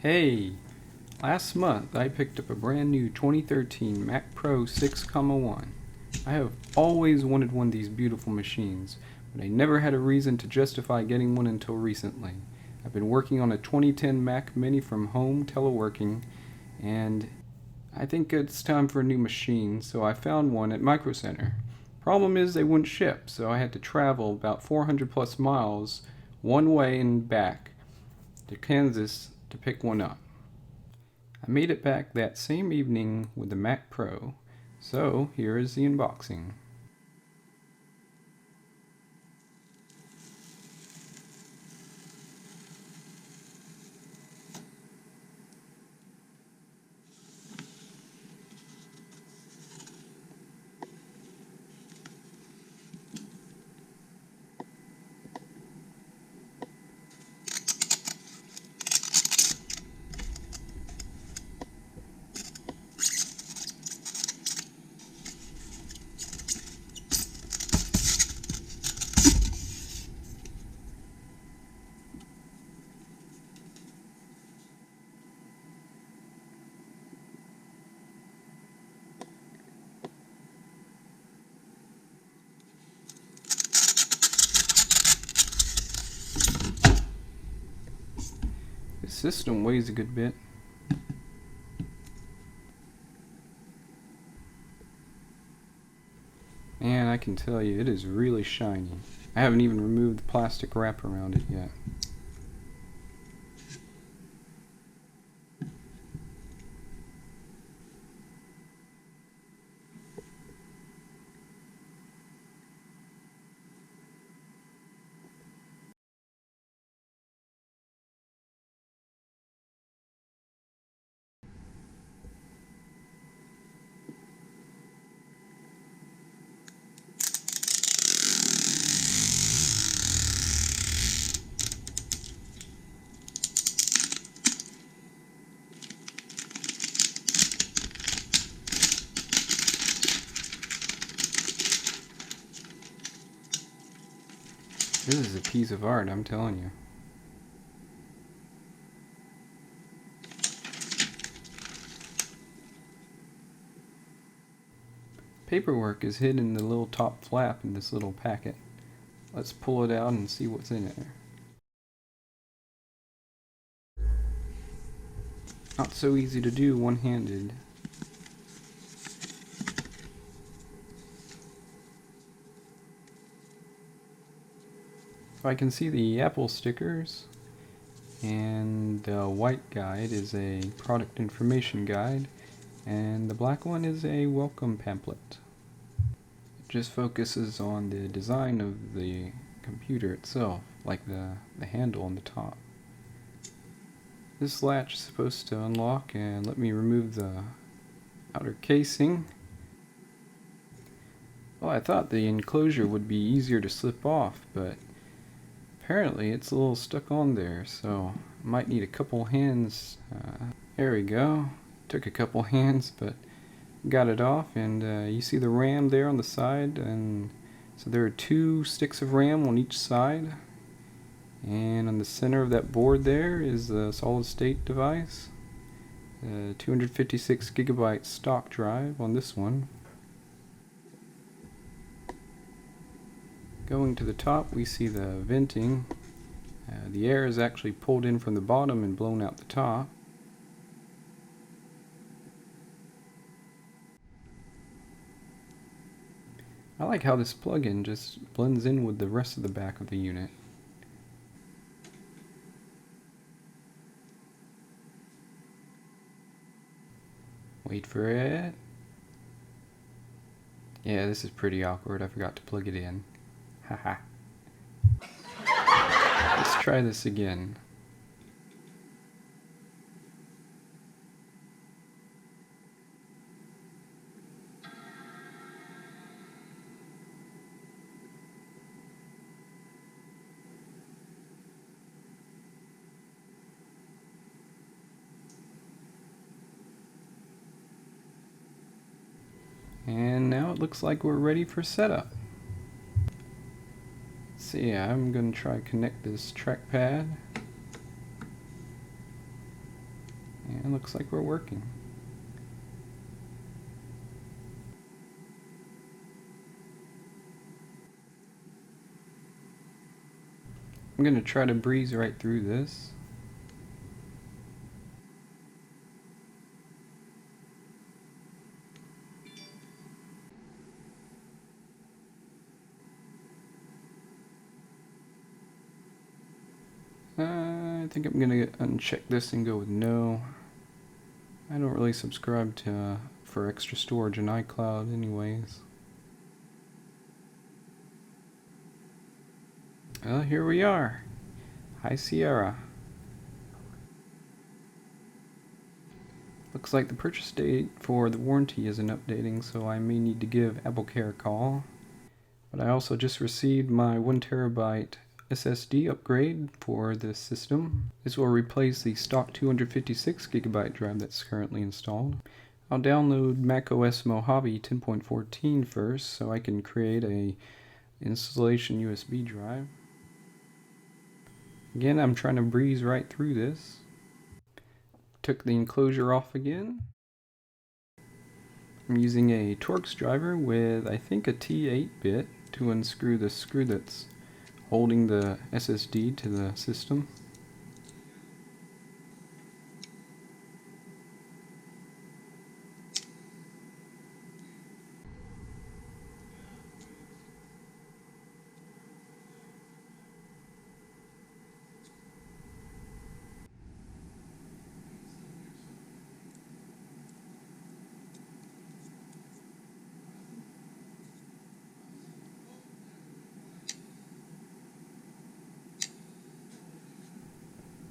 Hey, last month I picked up a brand new 2013 Mac Pro 6,1. I have always wanted one of these beautiful machines, but I never had a reason to justify getting one until recently. I've been working on a 2010 Mac Mini from home teleworking, and I think it's time for a new machine, so I found one at Micro Center. Problem is they wouldn't ship, so I had to travel about 400 plus miles one way and back to Kansas to pick one up. I made it back that same evening with the Mac Pro, so here is the unboxing. The system weighs a good bit. And I can tell you, it is really shiny. I haven't even removed the plastic wrap around it yet. This is a piece of art, I'm telling you. Paperwork is hidden in the little top flap in this little packet. Let's pull it out and see what's in it. Not so easy to do one-handed. So I can see the Apple stickers, and the white guide is a product information guide, and the black one is a welcome pamphlet. It just focuses on the design of the computer itself, like the handle on the top. This latch is supposed to unlock and let me remove the outer casing. Well, I thought the enclosure would be easier to slip off, but apparently it's a little stuck on there, so I might need a couple hands. There we go. Took a couple hands, but got it off, and you see the RAM there on the side, and so there are 2 sticks of RAM on each side, and on the center of that board there is the solid state device. 256 gigabyte stock drive on this one. Going to the top, we see the venting. The air is actually pulled in from the bottom and blown out the top. I like how this plug-in just blends in with the rest of the back of the unit. Wait for it. Yeah, this is pretty awkward. I forgot to plug it in. Haha. Let's try this again. And now it looks like we're ready for setup. So yeah, I'm going to try to connect this trackpad. It looks like we're working. I'm going to try to breeze right through this. I think I'm going to uncheck this and go with no. I don't really subscribe to for extra storage in iCloud anyways. Well, here we are. High Sierra. Looks like the purchase date for the warranty isn't updating, so I may need to give AppleCare a call. But I also just received my 1TB SSD upgrade for this system. This will replace the stock 256GB drive that's currently installed. I'll download macOS Mojave 10.14 first so I can create a installation USB drive. Again, I'm trying to breeze right through this. Took the enclosure off again. I'm using a Torx driver with, I think, a T8 bit to unscrew the screw that's holding the SSD to the system.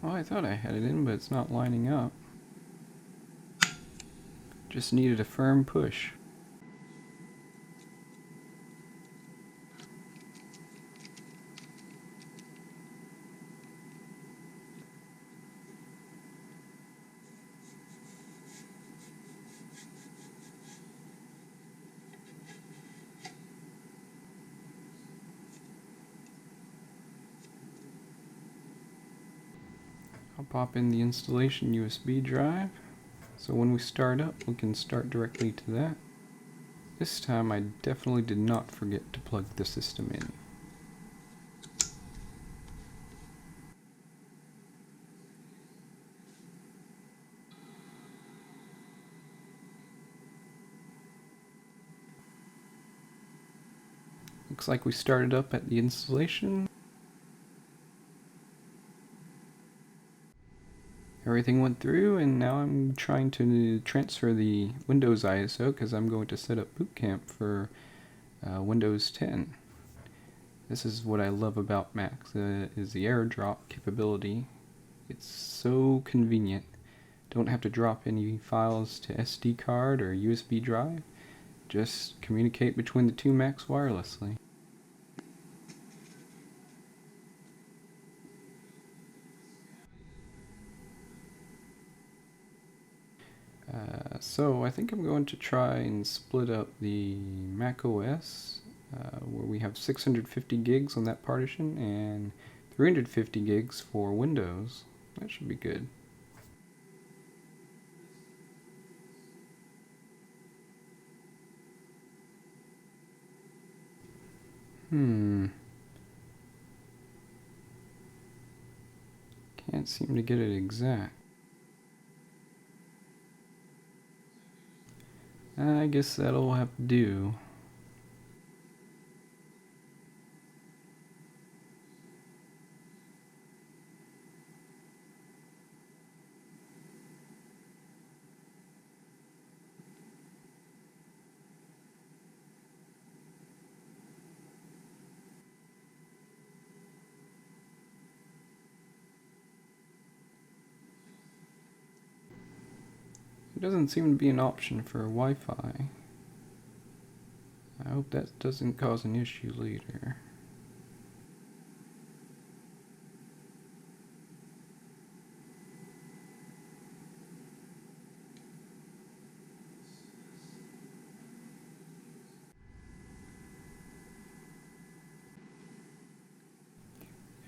Well, I thought I had it in, but it's not lining up. Just needed a firm push. I'll pop in the installation USB drive, so when we start up, we can start directly to that. This time I definitely did not forget to plug the system in. Looks like we started up at the installation. Everything went through, and now I'm trying to transfer the Windows ISO because I'm going to set up Boot Camp for Windows 10. This is what I love about Macs, is the AirDrop capability. It's so convenient. Don't have to drop any files to SD card or USB drive. Just communicate between the two Macs wirelessly. So I think I'm going to try and split up the Mac OS, where we have 650 gigs on that partition and 350 gigs for Windows. That should be good. Can't seem to get it exact. I guess that'll have to do. There doesn't seem to be an option for Wi-Fi. I hope that doesn't cause an issue later.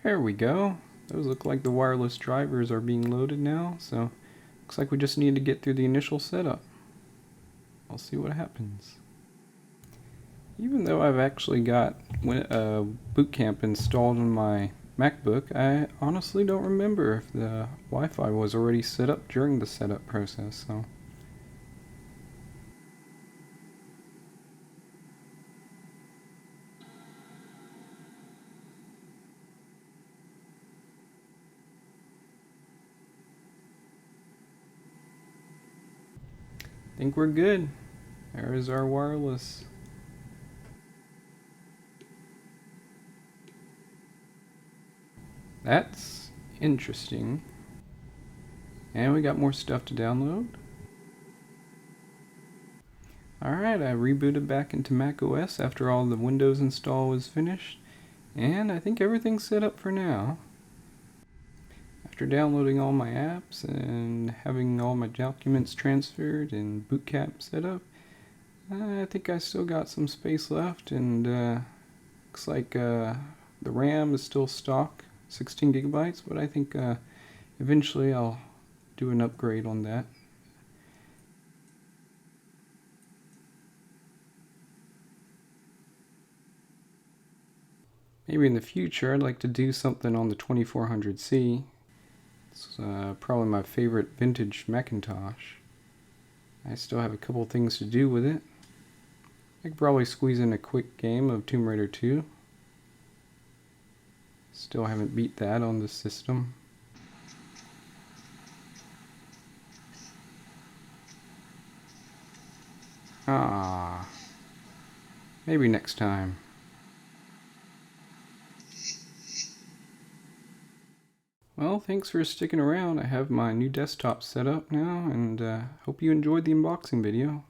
There we go. Those look like the wireless drivers are being loaded now, so Looks like we just need to get through the initial setup. I'll see what happens. Even though I've actually got Boot Camp installed on my MacBook, I honestly don't remember if the Wi-Fi was already set up during the setup process, so... I think we're good. There is our wireless. That's interesting. And we got more stuff to download. Alright, I rebooted back into macOS after all the Windows install was finished. And I think everything's set up for now. After downloading all my apps and having all my documents transferred and Boot Camp set up, I think I still got some space left, and looks like the RAM is still stock, 16 gigabytes, but I think eventually I'll do an upgrade on that. Maybe in the future I'd like to do something on the 2400C. It's probably my favorite vintage Macintosh. I still have a couple things to do with it. I could probably squeeze in a quick game of Tomb Raider 2. Still haven't beat that on this system. Ah, maybe next time. Well, thanks for sticking around. I have my new desktop set up now, and hope you enjoyed the unboxing video.